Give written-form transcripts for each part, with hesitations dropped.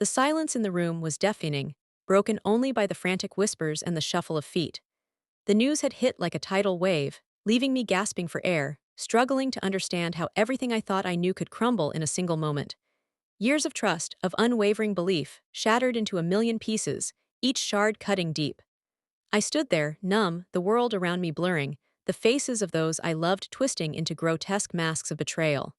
The silence in the room was deafening, broken only by the frantic whispers and the shuffle of feet. The news had hit like a tidal wave, leaving me gasping for air, struggling to understand how everything I thought I knew could crumble in a single moment. Years of trust, of unwavering belief, shattered into a million pieces, each shard cutting deep. I stood there, numb, the world around me blurring, the faces of those I loved twisting into grotesque masks of betrayal.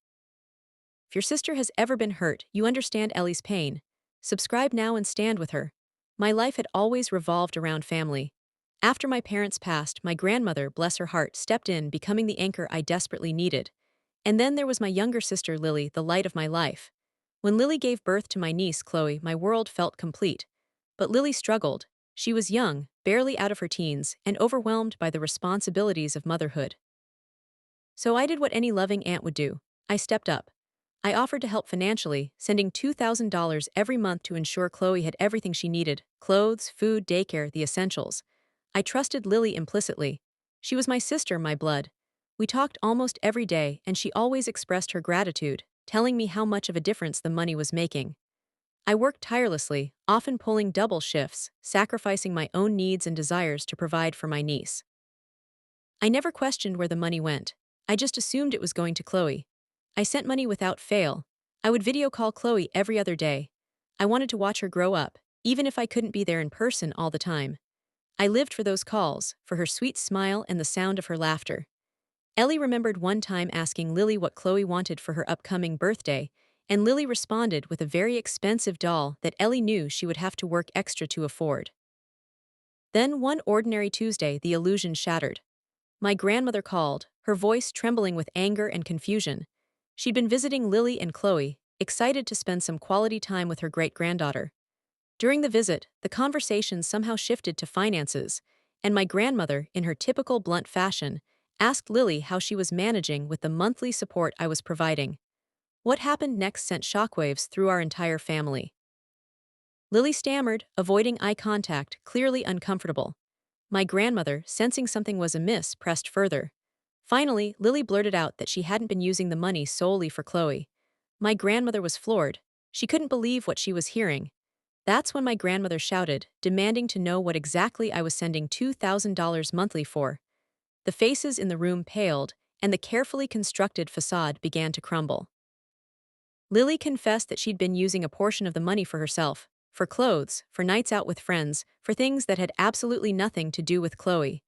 If your sister has ever been hurt, you understand Ellie's pain. Subscribe now and stand with her. My life had always revolved around family. After my parents passed, my grandmother, bless her heart, stepped in, becoming the anchor I desperately needed. And then there was my younger sister, Lily, the light of my life. When Lily gave birth to my niece, Chloe, my world felt complete. But Lily struggled. She was young, barely out of her teens, and overwhelmed by the responsibilities of motherhood. So I did what any loving aunt would do. I stepped up. I offered to help financially, sending $2,000 every month to ensure Chloe had everything she needed: clothes, food, daycare, the essentials. I trusted Lily implicitly. She was my sister, my blood. We talked almost every day, and she always expressed her gratitude, telling me how much of a difference the money was making. I worked tirelessly, often pulling double shifts, sacrificing my own needs and desires to provide for my niece. I never questioned where the money went. I just assumed it was going to Chloe. I sent money without fail. I would video call Chloe every other day. I wanted to watch her grow up, even if I couldn't be there in person all the time. I lived for those calls, for her sweet smile and the sound of her laughter. Ellie remembered one time asking Lily what Chloe wanted for her upcoming birthday, and Lily responded with a very expensive doll that Ellie knew she would have to work extra to afford. Then one ordinary Tuesday, the illusion shattered. My grandmother called, her voice trembling with anger and confusion. She'd been visiting Lily and Chloe, excited to spend some quality time with her great-granddaughter. During the visit, the conversation somehow shifted to finances, and my grandmother, in her typical blunt fashion, asked Lily how she was managing with the monthly support I was providing. What happened next sent shockwaves through our entire family. Lily stammered, avoiding eye contact, clearly uncomfortable. My grandmother, sensing something was amiss, pressed further. Finally, Lily blurted out that she hadn't been using the money solely for Chloe. My grandmother was floored. She couldn't believe what she was hearing. That's when my grandmother shouted, demanding to know what exactly I was sending $2,000 monthly for. The faces in the room paled, and the carefully constructed facade began to crumble. Lily confessed that she'd been using a portion of the money for herself, for clothes, for nights out with friends, for things that had absolutely nothing to do with Chloe.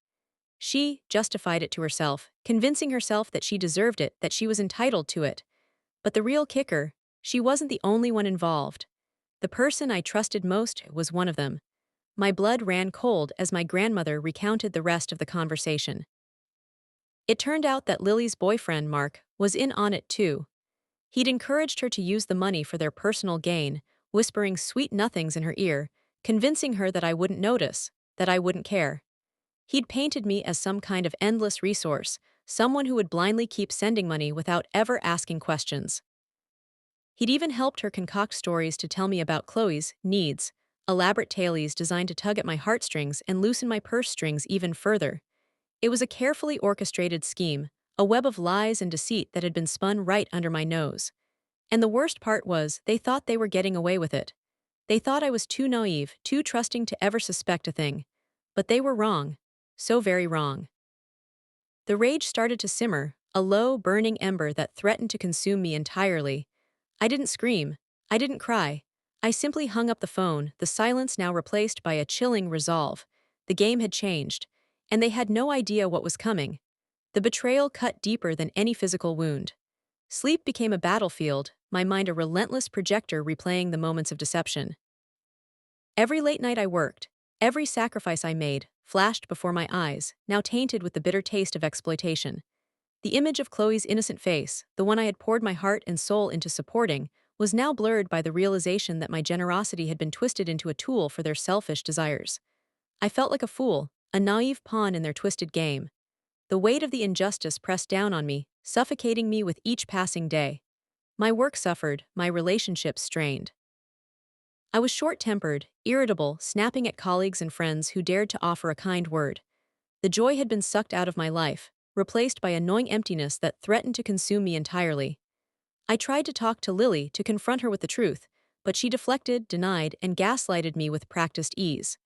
She justified it to herself, convincing herself that she deserved it, that she was entitled to it. But the real kicker, she wasn't the only one involved. The person I trusted most was one of them. My blood ran cold as my grandmother recounted the rest of the conversation. It turned out that Lily's boyfriend, Mark, was in on it too. He'd encouraged her to use the money for their personal gain, whispering sweet nothings in her ear, convincing her that I wouldn't notice, that I wouldn't care. He'd painted me as some kind of endless resource, someone who would blindly keep sending money without ever asking questions. He'd even helped her concoct stories to tell me about Chloe's needs, elaborate tales designed to tug at my heartstrings and loosen my purse strings even further. It was a carefully orchestrated scheme, a web of lies and deceit that had been spun right under my nose. And the worst part was, they thought they were getting away with it. They thought I was too naive, too trusting to ever suspect a thing. But they were wrong. So very wrong. The rage started to simmer, a low, burning ember that threatened to consume me entirely. I didn't scream. I didn't cry. I simply hung up the phone, the silence now replaced by a chilling resolve. The game had changed, and they had no idea what was coming. The betrayal cut deeper than any physical wound. Sleep became a battlefield, my mind a relentless projector replaying the moments of deception. Every late night I worked, every sacrifice I made, flashed before my eyes, now tainted with the bitter taste of exploitation. The image of Chloe's innocent face, the one I had poured my heart and soul into supporting, was now blurred by the realization that my generosity had been twisted into a tool for their selfish desires. I felt like a fool, a naive pawn in their twisted game. The weight of the injustice pressed down on me, suffocating me with each passing day. My work suffered, my relationships strained. I was short-tempered, irritable, snapping at colleagues and friends who dared to offer a kind word. The joy had been sucked out of my life, replaced by a gnawing emptiness that threatened to consume me entirely. I tried to talk to Lily to confront her with the truth, but she deflected, denied, and gaslighted me with practiced ease.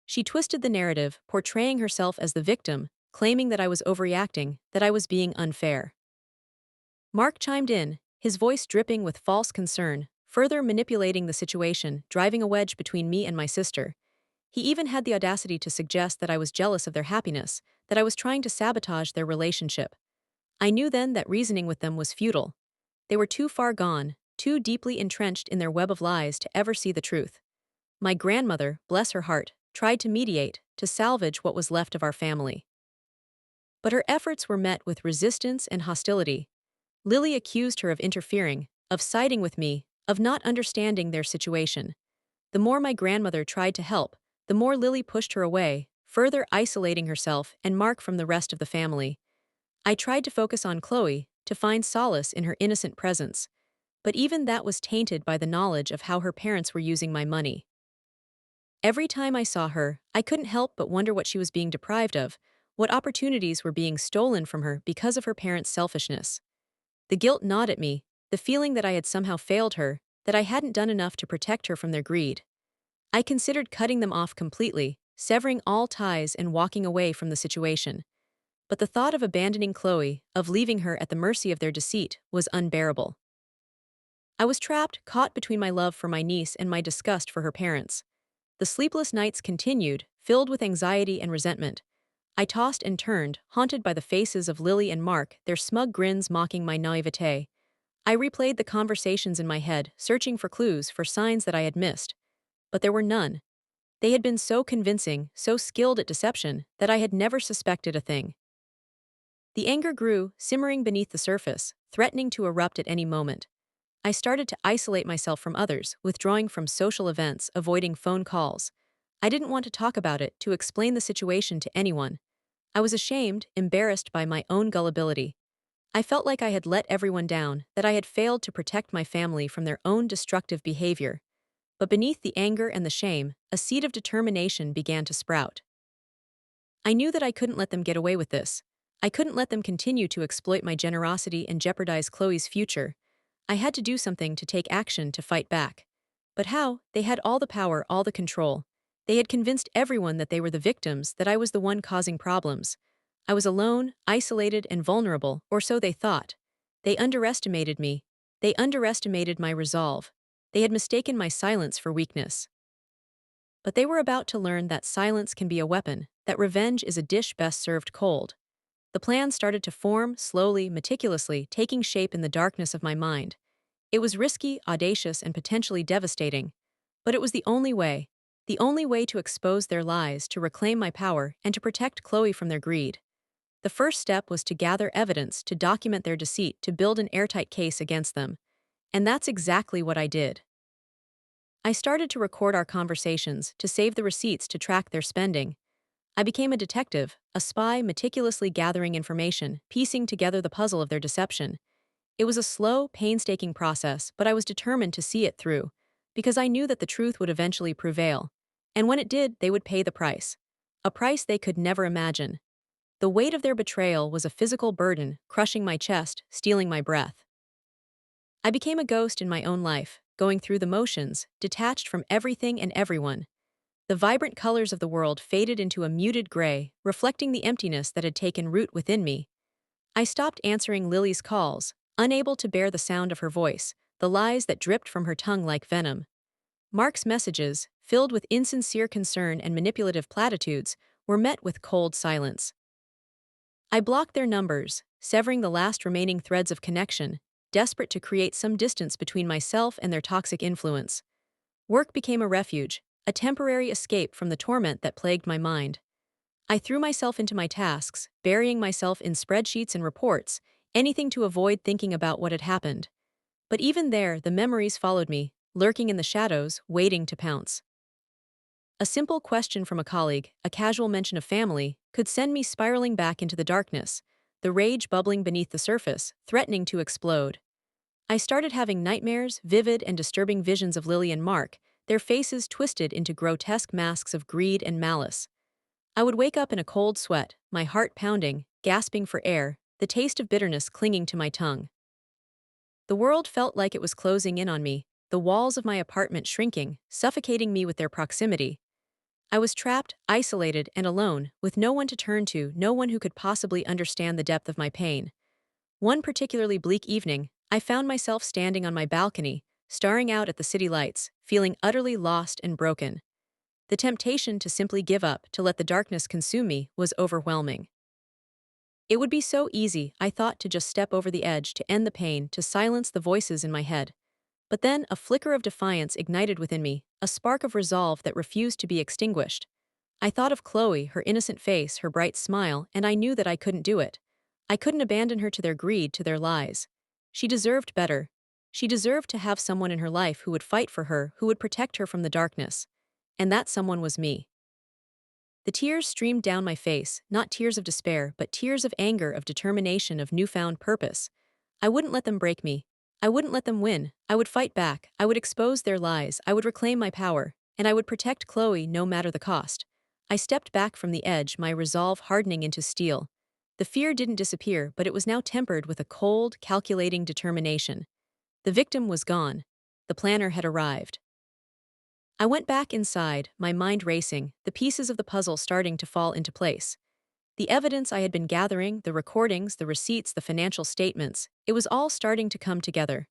She twisted the narrative, portraying herself as the victim, claiming that I was overreacting, that I was being unfair. Mark chimed in, his voice dripping with false concern, further manipulating the situation, driving a wedge between me and my sister. He even had the audacity to suggest that I was jealous of their happiness, that I was trying to sabotage their relationship. I knew then that reasoning with them was futile. They were too far gone, too deeply entrenched in their web of lies to ever see the truth. My grandmother, bless her heart, tried to mediate, to salvage what was left of our family. But her efforts were met with resistance and hostility. Lily accused her of interfering, of siding with me, of not understanding their situation. The more my grandmother tried to help, the more Lily pushed her away, further isolating herself and Mark from the rest of the family. I tried to focus on Chloe, to find solace in her innocent presence. But even that was tainted by the knowledge of how her parents were using my money. Every time I saw her, I couldn't help but wonder what she was being deprived of, what opportunities were being stolen from her because of her parents' selfishness. The guilt gnawed at me, the feeling that I had somehow failed her, that I hadn't done enough to protect her from their greed. I considered cutting them off completely, severing all ties and walking away from the situation. But the thought of abandoning Chloe, of leaving her at the mercy of their deceit, was unbearable. I was trapped, caught between my love for my niece and my disgust for her parents. The sleepless nights continued, filled with anxiety and resentment. I tossed and turned, haunted by the faces of Lily and Mark, their smug grins mocking my naivete. I replayed the conversations in my head, searching for clues, for signs that I had missed. But there were none. They had been so convincing, so skilled at deception, that I had never suspected a thing. The anger grew, simmering beneath the surface, threatening to erupt at any moment. I started to isolate myself from others, withdrawing from social events, avoiding phone calls. I didn't want to talk about it, to explain the situation to anyone. I was ashamed, embarrassed by my own gullibility. I felt like I had let everyone down, that I had failed to protect my family from their own destructive behavior. But beneath the anger and the shame, a seed of determination began to sprout. I knew that I couldn't let them get away with this. I couldn't let them continue to exploit my generosity and jeopardize Chloe's future. I had to do something, to take action, to fight back. But how? They had all the power, all the control. They had convinced everyone that they were the victims, that I was the one causing problems. I was alone, isolated, and vulnerable, or so they thought. They underestimated me. They underestimated my resolve. They had mistaken my silence for weakness. But they were about to learn that silence can be a weapon, that revenge is a dish best served cold. The plan started to form, slowly, meticulously, taking shape in the darkness of my mind. It was risky, audacious, and potentially devastating. But it was the only way to expose their lies, to reclaim my power, and to protect Chloe from their greed. The first step was to gather evidence, to document their deceit, to build an airtight case against them. And that's exactly what I did. I started to record our conversations, to save the receipts, to track their spending. I became a detective, a spy meticulously gathering information, piecing together the puzzle of their deception. It was a slow, painstaking process, but I was determined to see it through, because I knew that the truth would eventually prevail. And when it did, they would pay the price. A price they could never imagine. The weight of their betrayal was a physical burden, crushing my chest, stealing my breath. I became a ghost in my own life, going through the motions, detached from everything and everyone. The vibrant colors of the world faded into a muted gray, reflecting the emptiness that had taken root within me. I stopped answering Lily's calls, unable to bear the sound of her voice, the lies that dripped from her tongue like venom. Mark's messages, filled with insincere concern and manipulative platitudes, were met with cold silence. I blocked their numbers, severing the last remaining threads of connection, desperate to create some distance between myself and their toxic influence. Work became a refuge, a temporary escape from the torment that plagued my mind. I threw myself into my tasks, burying myself in spreadsheets and reports, anything to avoid thinking about what had happened. But even there, the memories followed me, lurking in the shadows, waiting to pounce. A simple question from a colleague, a casual mention of family, could send me spiraling back into the darkness, the rage bubbling beneath the surface, threatening to explode. I started having nightmares, vivid and disturbing visions of Lily and Mark, their faces twisted into grotesque masks of greed and malice. I would wake up in a cold sweat, my heart pounding, gasping for air, the taste of bitterness clinging to my tongue. The world felt like it was closing in on me, the walls of my apartment shrinking, suffocating me with their proximity. I was trapped, isolated, and alone, with no one to turn to, no one who could possibly understand the depth of my pain. One particularly bleak evening, I found myself standing on my balcony, staring out at the city lights, feeling utterly lost and broken. The temptation to simply give up, to let the darkness consume me, was overwhelming. It would be so easy, I thought, to just step over the edge, to end the pain, to silence the voices in my head. But then a flicker of defiance ignited within me, a spark of resolve that refused to be extinguished. I thought of Chloe, her innocent face, her bright smile, and I knew that I couldn't do it. I couldn't abandon her to their greed, to their lies. She deserved better. She deserved to have someone in her life who would fight for her, who would protect her from the darkness. And that someone was me. The tears streamed down my face, not tears of despair, but tears of anger, of determination, of newfound purpose. I wouldn't let them break me. I wouldn't let them win. I would fight back. I would expose their lies. I would reclaim my power. And I would protect Chloe no matter the cost. I stepped back from the edge, my resolve hardening into steel. The fear didn't disappear, but it was now tempered with a cold, calculating determination. The victim was gone. The planner had arrived. I went back inside, my mind racing, the pieces of the puzzle starting to fall into place. The evidence I had been gathering, the recordings, the receipts, the financial statements, it was all starting to come together.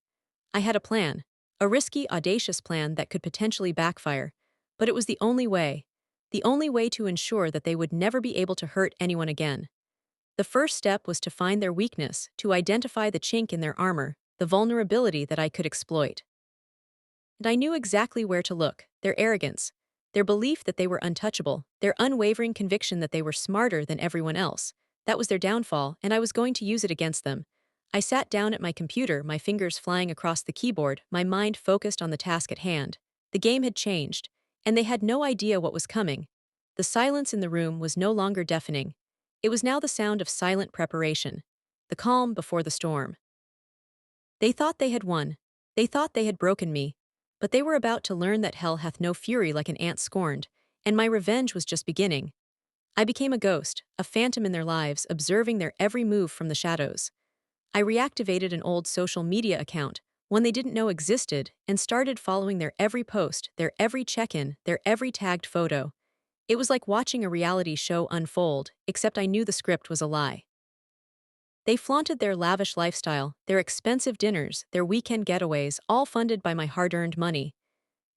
I had a plan, a risky, audacious plan that could potentially backfire, but it was the only way to ensure that they would never be able to hurt anyone again. The first step was to find their weakness, to identify the chink in their armor, the vulnerability that I could exploit. And I knew exactly where to look: their arrogance, their belief that they were untouchable, their unwavering conviction that they were smarter than everyone else. That was their downfall, and I was going to use it against them. I sat down at my computer, my fingers flying across the keyboard, my mind focused on the task at hand. The game had changed, and they had no idea what was coming. The silence in the room was no longer deafening. It was now the sound of silent preparation, the calm before the storm. They thought they had won. They thought they had broken me. But they were about to learn that hell hath no fury like an ant scorned, and my revenge was just beginning. I became a ghost, a phantom in their lives, observing their every move from the shadows. I reactivated an old social media account, one they didn't know existed, and started following their every post, their every check-in, their every tagged photo. It was like watching a reality show unfold, except I knew the script was a lie. They flaunted their lavish lifestyle, their expensive dinners, their weekend getaways, all funded by my hard-earned money.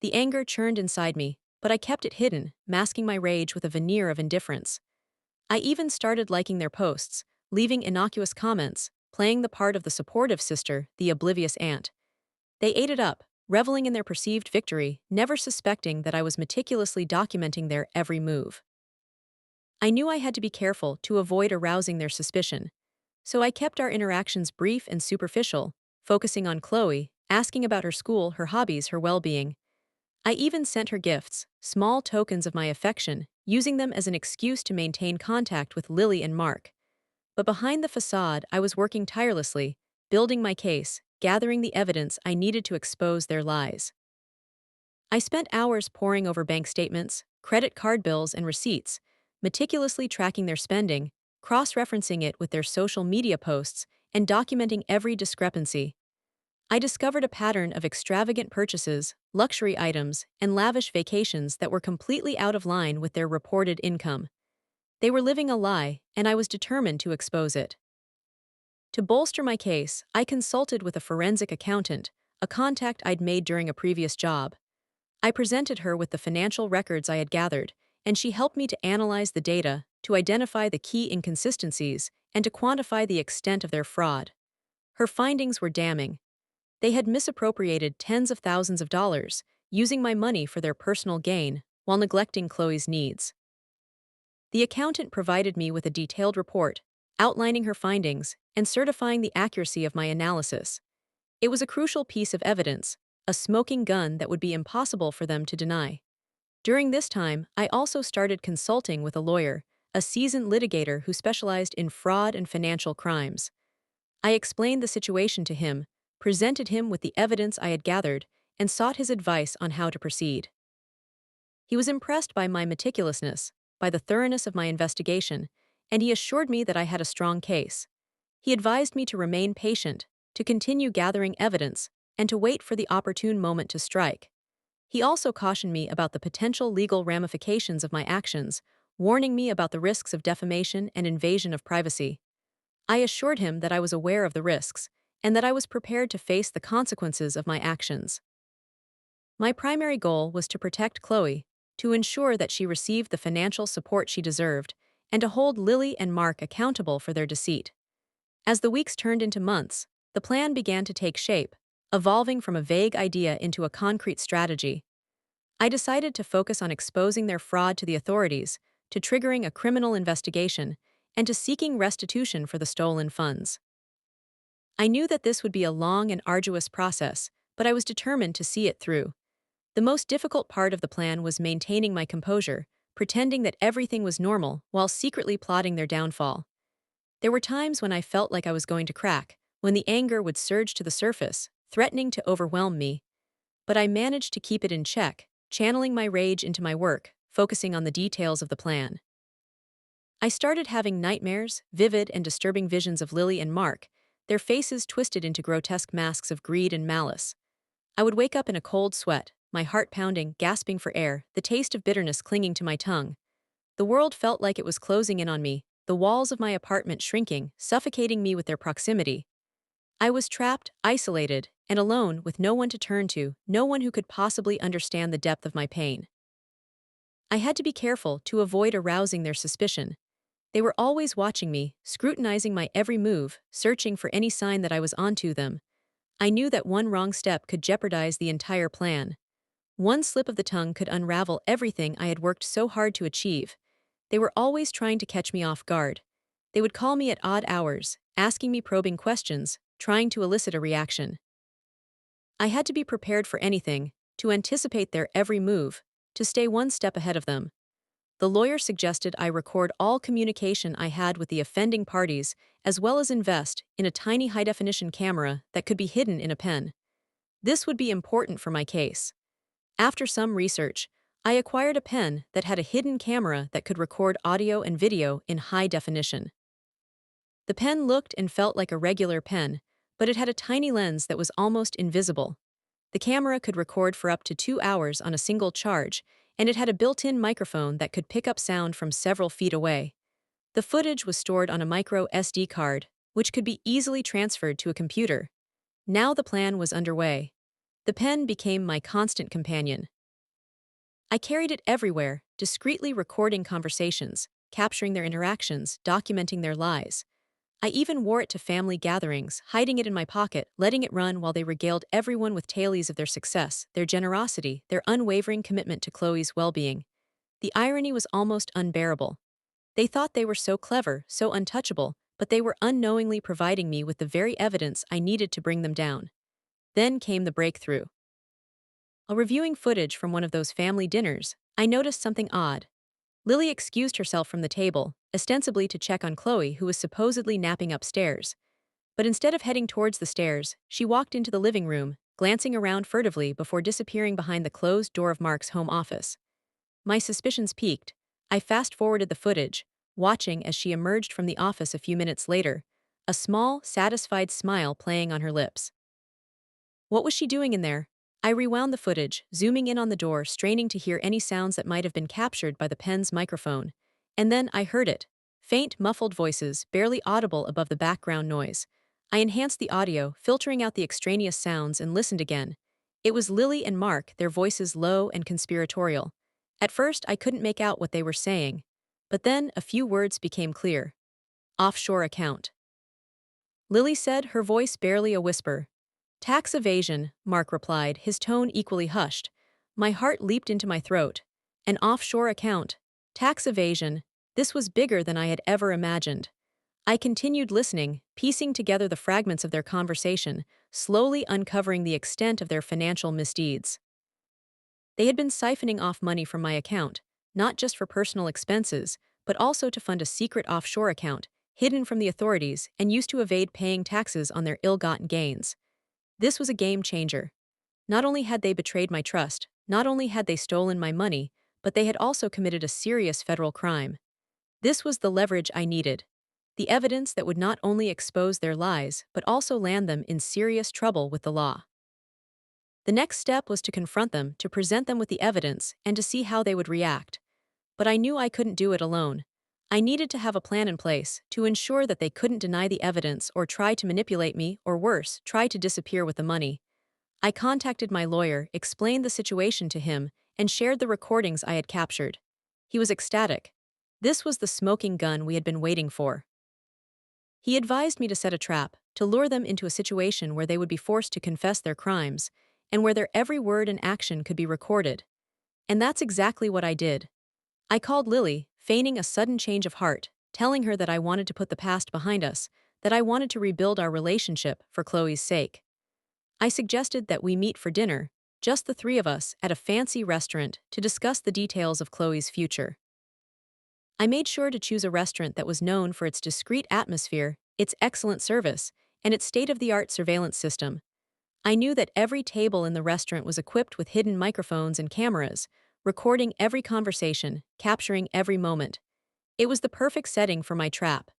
The anger churned inside me, but I kept it hidden, masking my rage with a veneer of indifference. I even started liking their posts, leaving innocuous comments, playing the part of the supportive sister, the oblivious aunt. They ate it up, reveling in their perceived victory, never suspecting that I was meticulously documenting their every move. I knew I had to be careful to avoid arousing their suspicion. So I kept our interactions brief and superficial, focusing on Chloe, asking about her school, her hobbies, her well-being. I even sent her gifts, small tokens of my affection, using them as an excuse to maintain contact with Lily and Mark. But behind the facade, I was working tirelessly, building my case, gathering the evidence I needed to expose their lies. I spent hours poring over bank statements, credit card bills, and receipts, meticulously tracking their spending, cross-referencing it with their social media posts, and documenting every discrepancy. I discovered a pattern of extravagant purchases, luxury items, and lavish vacations that were completely out of line with their reported income. They were living a lie, and I was determined to expose it. To bolster my case, I consulted with a forensic accountant, a contact I'd made during a previous job. I presented her with the financial records I had gathered, and she helped me to analyze the data, to identify the key inconsistencies, and to quantify the extent of their fraud. Her findings were damning. They had misappropriated tens of thousands of dollars, using my money for their personal gain, while neglecting Chloe's needs. The accountant provided me with a detailed report, outlining her findings and certifying the accuracy of my analysis. It was a crucial piece of evidence, a smoking gun that would be impossible for them to deny. During this time, I also started consulting with a lawyer, a seasoned litigator who specialized in fraud and financial crimes. I explained the situation to him, presented him with the evidence I had gathered, and sought his advice on how to proceed. He was impressed by my meticulousness, by the thoroughness of my investigation, and he assured me that I had a strong case. He advised me to remain patient, to continue gathering evidence, and to wait for the opportune moment to strike. He also cautioned me about the potential legal ramifications of my actions, warning me about the risks of defamation and invasion of privacy. I assured him that I was aware of the risks, and that I was prepared to face the consequences of my actions. My primary goal was to protect Chloe, to ensure that she received the financial support she deserved, and to hold Lily and Mark accountable for their deceit. As the weeks turned into months, the plan began to take shape, evolving from a vague idea into a concrete strategy. I decided to focus on exposing their fraud to the authorities, to triggering a criminal investigation, and to seeking restitution for the stolen funds. I knew that this would be a long and arduous process, but I was determined to see it through. The most difficult part of the plan was maintaining my composure, pretending that everything was normal while secretly plotting their downfall. There were times when I felt like I was going to crack, when the anger would surge to the surface, threatening to overwhelm me. But I managed to keep it in check, channeling my rage into my work, focusing on the details of the plan. I started having nightmares, vivid and disturbing visions of Lily and Mark, their faces twisted into grotesque masks of greed and malice. I would wake up in a cold sweat, my heart pounding, gasping for air, the taste of bitterness clinging to my tongue. The world felt like it was closing in on me, the walls of my apartment shrinking, suffocating me with their proximity. I was trapped, isolated, and alone with no one to turn to, no one who could possibly understand the depth of my pain. I had to be careful to avoid arousing their suspicion. They were always watching me, scrutinizing my every move, searching for any sign that I was onto them. I knew that one wrong step could jeopardize the entire plan. One slip of the tongue could unravel everything I had worked so hard to achieve. They were always trying to catch me off guard. They would call me at odd hours, asking me probing questions, trying to elicit a reaction. I had to be prepared for anything, to anticipate their every move, to stay one step ahead of them. The lawyer suggested I record all communication I had with the offending parties, as well as invest in a tiny high-definition camera that could be hidden in a pen. This would be important for my case. After some research, I acquired a pen that had a hidden camera that could record audio and video in high definition. The pen looked and felt like a regular pen, but it had a tiny lens that was almost invisible. The camera could record for up to 2 hours on a single charge, and it had a built-in microphone that could pick up sound from several feet away. The footage was stored on a micro SD card, which could be easily transferred to a computer. Now the plan was underway. The pen became my constant companion. I carried it everywhere, discreetly recording conversations, capturing their interactions, documenting their lies. I even wore it to family gatherings, hiding it in my pocket, letting it run while they regaled everyone with tales of their success, their generosity, their unwavering commitment to Chloe's well-being. The irony was almost unbearable. They thought they were so clever, so untouchable, but they were unknowingly providing me with the very evidence I needed to bring them down. Then came the breakthrough. While reviewing footage from one of those family dinners, I noticed something odd. Lily excused herself from the table, ostensibly to check on Chloe, who was supposedly napping upstairs. But instead of heading towards the stairs, she walked into the living room, glancing around furtively before disappearing behind the closed door of Mark's home office. My suspicions peaked. I fast-forwarded the footage, watching as she emerged from the office a few minutes later, a small, satisfied smile playing on her lips. What was she doing in there? I rewound the footage, zooming in on the door, straining to hear any sounds that might have been captured by the pen's microphone. And then I heard it. Faint, muffled voices, barely audible above the background noise. I enhanced the audio, filtering out the extraneous sounds, and listened again. It was Lily and Mark, their voices low and conspiratorial. At first, I couldn't make out what they were saying. But then, a few words became clear. Offshore account. Lily said, her voice barely a whisper. Tax evasion, Mark replied, his tone equally hushed. My heart leaped into my throat. An offshore account. Tax evasion. This was bigger than I had ever imagined. I continued listening, piecing together the fragments of their conversation, slowly uncovering the extent of their financial misdeeds. They had been siphoning off money from my account, not just for personal expenses, but also to fund a secret offshore account, hidden from the authorities and used to evade paying taxes on their ill-gotten gains. This was a game changer. Not only had they betrayed my trust, not only had they stolen my money, but they had also committed a serious federal crime. This was the leverage I needed. The evidence that would not only expose their lies, but also land them in serious trouble with the law. The next step was to confront them, to present them with the evidence, and to see how they would react. But I knew I couldn't do it alone. I needed to have a plan in place to ensure that they couldn't deny the evidence or try to manipulate me, or worse, try to disappear with the money. I contacted my lawyer, explained the situation to him, and shared the recordings I had captured. He was ecstatic. This was the smoking gun we had been waiting for. He advised me to set a trap, to lure them into a situation where they would be forced to confess their crimes, and where their every word and action could be recorded. And that's exactly what I did. I called Lily, feigning a sudden change of heart, telling her that I wanted to put the past behind us, that I wanted to rebuild our relationship for Chloe's sake. I suggested that we meet for dinner, just the three of us, at a fancy restaurant to discuss the details of Chloe's future. I made sure to choose a restaurant that was known for its discreet atmosphere, its excellent service, and its state-of-the-art surveillance system. I knew that every table in the restaurant was equipped with hidden microphones and cameras, recording every conversation, capturing every moment. It was the perfect setting for my trap.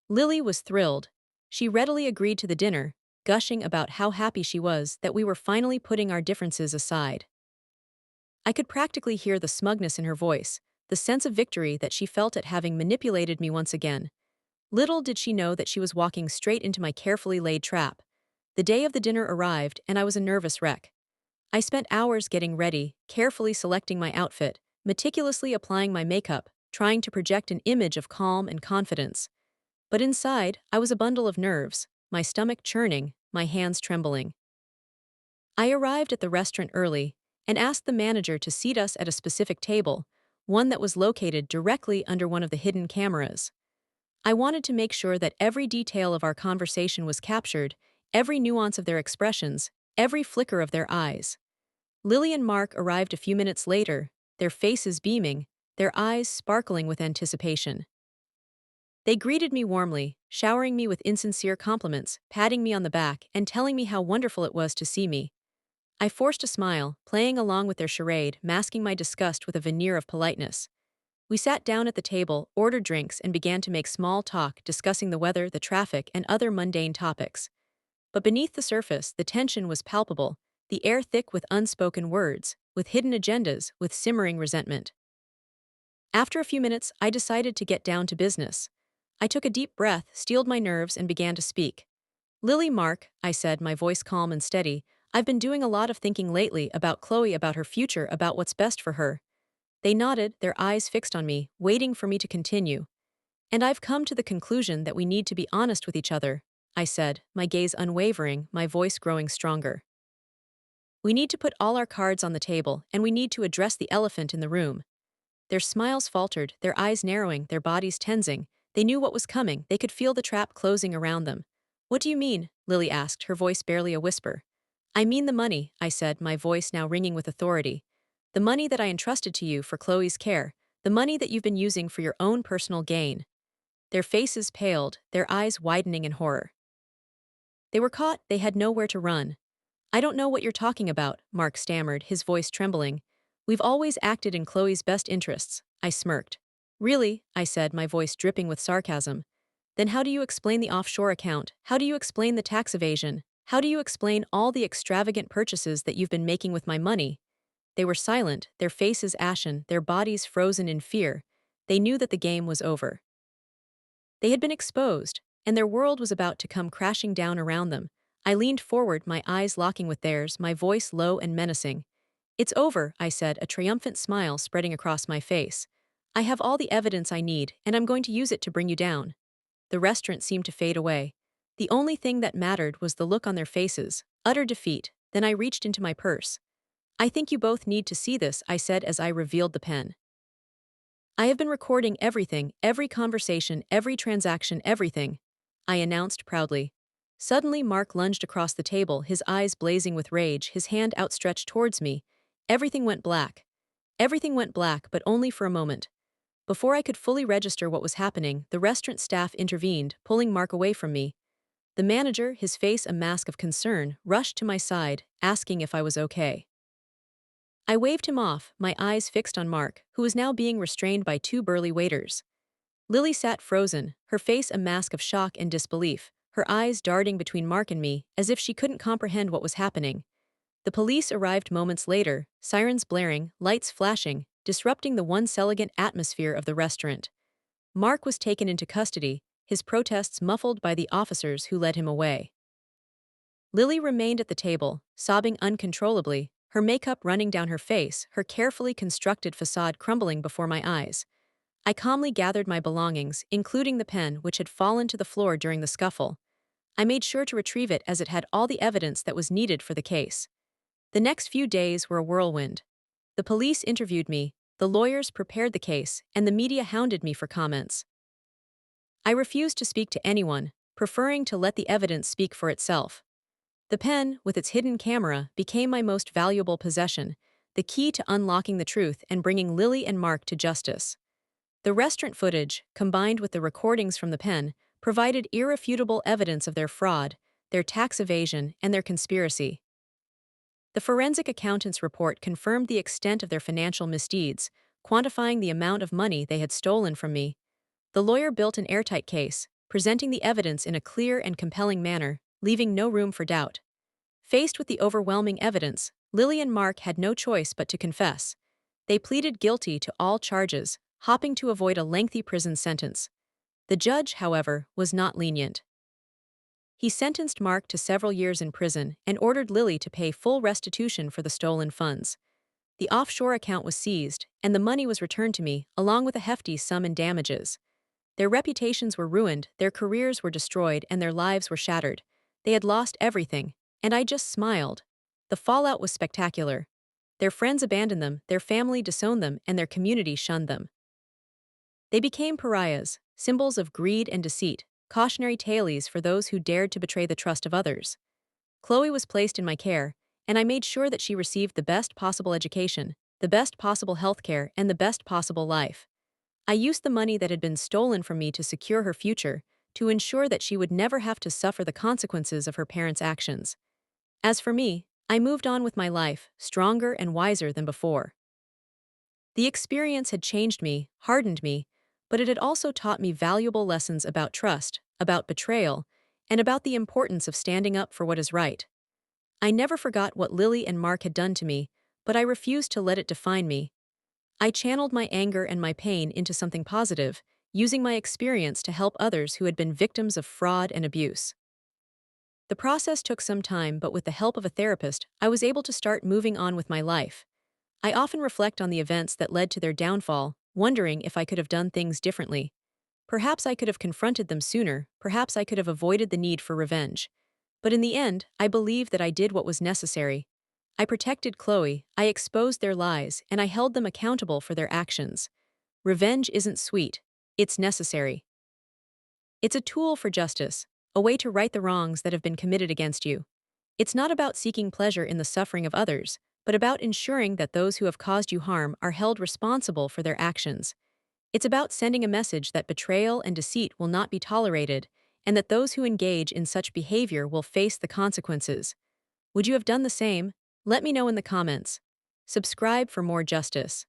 Lily was thrilled. She readily agreed to the dinner, gushing about how happy she was that we were finally putting our differences aside. I could practically hear the smugness in her voice, the sense of victory that she felt at having manipulated me once again. Little did she know that she was walking straight into my carefully laid trap. The day of the dinner arrived, and I was a nervous wreck. I spent hours getting ready, carefully selecting my outfit, meticulously applying my makeup, trying to project an image of calm and confidence. But inside, I was a bundle of nerves, my stomach churning, my hands trembling. I arrived at the restaurant early and asked the manager to seat us at a specific table, one that was located directly under one of the hidden cameras. I wanted to make sure that every detail of our conversation was captured, every nuance of their expressions, every flicker of their eyes. Lily and Mark arrived a few minutes later, their faces beaming, their eyes sparkling with anticipation. They greeted me warmly, showering me with insincere compliments, patting me on the back, and telling me how wonderful it was to see me. I forced a smile, playing along with their charade, masking my disgust with a veneer of politeness. We sat down at the table, ordered drinks, and began to make small talk, discussing the weather, the traffic, and other mundane topics. But beneath the surface, the tension was palpable, the air thick with unspoken words, with hidden agendas, with simmering resentment. After a few minutes, I decided to get down to business. I took a deep breath, steeled my nerves, and began to speak. Lily, Mark, I said, my voice calm and steady, I've been doing a lot of thinking lately about Chloe, about her future, about what's best for her. They nodded, their eyes fixed on me, waiting for me to continue. And I've come to the conclusion that we need to be honest with each other, I said, my gaze unwavering, my voice growing stronger. We need to put all our cards on the table, and we need to address the elephant in the room. Their smiles faltered, their eyes narrowing, their bodies tensing. They knew what was coming, they could feel the trap closing around them. What do you mean? Lily asked, her voice barely a whisper. I mean the money, I said, my voice now ringing with authority. The money that I entrusted to you for Chloe's care, the money that you've been using for your own personal gain. Their faces paled, their eyes widening in horror. They were caught, they had nowhere to run. I don't know what you're talking about, Mark stammered, his voice trembling. We've always acted in Chloe's best interests, I smirked. Really? I said, my voice dripping with sarcasm. Then how do you explain the offshore account? How do you explain the tax evasion? How do you explain all the extravagant purchases that you've been making with my money? They were silent, their faces ashen, their bodies frozen in fear. They knew that the game was over. They had been exposed, and their world was about to come crashing down around them. I leaned forward, my eyes locking with theirs, my voice low and menacing. It's over, I said, a triumphant smile spreading across my face. I have all the evidence I need, and I'm going to use it to bring you down. The restaurant seemed to fade away. The only thing that mattered was the look on their faces, utter defeat. Then I reached into my purse. I think you both need to see this, I said as I revealed the pen. I have been recording everything, every conversation, every transaction, everything, I announced proudly. Suddenly Mark lunged across the table, his eyes blazing with rage, his hand outstretched towards me. Everything went black. Everything went black, but only for a moment. Before I could fully register what was happening, the restaurant staff intervened, pulling Mark away from me. The manager, his face a mask of concern, rushed to my side, asking if I was okay. I waved him off, my eyes fixed on Mark, who was now being restrained by two burly waiters. Lily sat frozen, her face a mask of shock and disbelief, her eyes darting between Mark and me, as if she couldn't comprehend what was happening. The police arrived moments later, sirens blaring, lights flashing, disrupting the once elegant atmosphere of the restaurant. Mark was taken into custody, his protests muffled by the officers who led him away. Lily remained at the table, sobbing uncontrollably, her makeup running down her face, her carefully constructed facade crumbling before my eyes. I calmly gathered my belongings, including the pen which had fallen to the floor during the scuffle. I made sure to retrieve it as it had all the evidence that was needed for the case. The next few days were a whirlwind. The police interviewed me, the lawyers prepared the case, and the media hounded me for comments. I refused to speak to anyone, preferring to let the evidence speak for itself. The pen, with its hidden camera, became my most valuable possession, the key to unlocking the truth and bringing Lily and Mark to justice. The restaurant footage, combined with the recordings from the pen, provided irrefutable evidence of their fraud, their tax evasion, and their conspiracy. The forensic accountant's report confirmed the extent of their financial misdeeds, quantifying the amount of money they had stolen from me. The lawyer built an airtight case, presenting the evidence in a clear and compelling manner, leaving no room for doubt. Faced with the overwhelming evidence, Lily and Mark had no choice but to confess. They pleaded guilty to all charges, hoping to avoid a lengthy prison sentence. The judge, however, was not lenient. He sentenced Mark to several years in prison and ordered Lily to pay full restitution for the stolen funds. The offshore account was seized, and the money was returned to me, along with a hefty sum in damages. Their reputations were ruined, their careers were destroyed, and their lives were shattered. They had lost everything, and I just smiled. The fallout was spectacular. Their friends abandoned them, their family disowned them, and their community shunned them. They became pariahs, symbols of greed and deceit, cautionary tales for those who dared to betray the trust of others. Chloe was placed in my care, and I made sure that she received the best possible education, the best possible health care, and the best possible life. I used the money that had been stolen from me to secure her future, to ensure that she would never have to suffer the consequences of her parents' actions. As for me, I moved on with my life, stronger and wiser than before. The experience had changed me, hardened me, but it had also taught me valuable lessons about trust, about betrayal, and about the importance of standing up for what is right. I never forgot what Lily and Mark had done to me, but I refused to let it define me. I channeled my anger and my pain into something positive, using my experience to help others who had been victims of fraud and abuse. The process took some time, but with the help of a therapist, I was able to start moving on with my life. I often reflect on the events that led to their downfall, wondering if I could have done things differently. Perhaps I could have confronted them sooner, perhaps I could have avoided the need for revenge. But in the end, I believe that I did what was necessary. I protected Chloe, I exposed their lies, and I held them accountable for their actions. Revenge isn't sweet, it's necessary. It's a tool for justice, a way to right the wrongs that have been committed against you. It's not about seeking pleasure in the suffering of others, but about ensuring that those who have caused you harm are held responsible for their actions. It's about sending a message that betrayal and deceit will not be tolerated, and that those who engage in such behavior will face the consequences. Would you have done the same? Let me know in the comments. Subscribe for more justice.